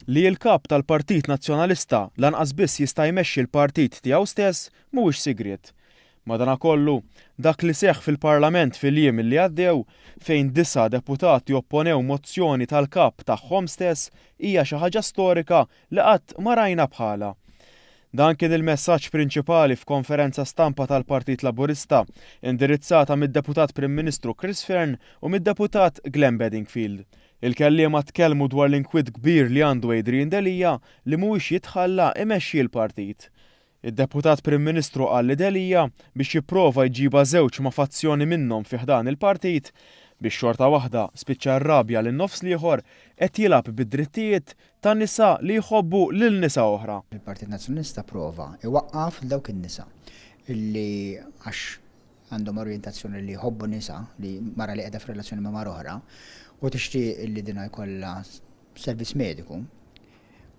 li l-kap tal-Partit Nazzjonalista lanqas biss jista' jmexxi l-partit tiegħu stess mhuwiex sigriet. Madankollu, dak li seħħ fil-Parlament fil-jiem li għaddew fejn 9 deputati opponew mozzjoni tal-kap tagħhom stess hija xi ħaġa storika li qatt ma rajna bħala. Dan kien il-messaġġ prinċipali f'konferenza stampa tal-Partit Laburista indirizzata mid-Deputat Prim Ministru Chris Fearn u mid-Deputat Glenn Bedingfield. Il-kelliema tkellmu dwar l-inkwiet kbir li għandu Adrian Delija li mhuwiex jitħalla imexxi l-partit. Id-Deputat Prim Ministru qal li Delija biex jipprova jġiba żewġ ma' fazzjoni minnhom fih dan il-partit biex xorta waħda spiċċa rrabja lin nofs ieħor qed jilgħab bid-drittijiet tan-nisa li jħobbu lil nisa oħra. Il-Partit Nazzjonalista prova iwaqqaf dawk in-nisa illi għax għandhom orjentazzjoni li jħobbu nisa li mara li qiegħda f'relazzjoni ma' mara oħra u tixtieq illi dinha jkollha servizz mediku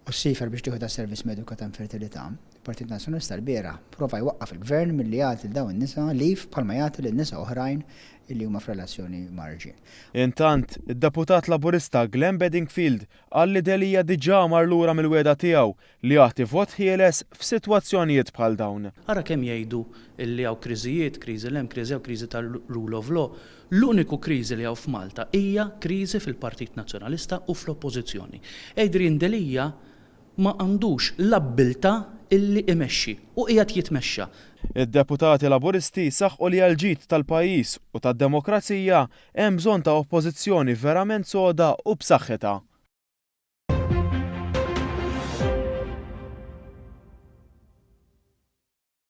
u ssifer biex tieħu servizz mediku ta' infertilità. Il-Partit Nazzjonalista l-bieraħ prova jwaqqaf il-gvern milli jagħti lil dawn in-nisa lif bħalma jagħti lin nisa oħrajn illi huma f'relazzjoni ma' irġiel. Intant, id-Deputat Laburista Glenn Bedingfield qal li Delija diġà mar lura mill-weda tiegħu li jagħti vot ħieles f'sitwazzjonijiet bħal dawn. Ara kemm jgħidu li hawn kriżijiet, kriżi l-hemm, kriżi tal-rule of law, l-uniku kriżi li hawn f'Malta hija kriżi fil-Partit Nazzjonalista u fl-Oppożizzjoni. Adrian Delija ma għandux l-abbilta illi imexxi u qiegħed jitmexxa. Id-deputati Laburisti saħħu li għal-ġid tal-pajjiż u tad-demokrazija hemm bżonn ta' oppożizzjoni verament soda u b'saħħitha.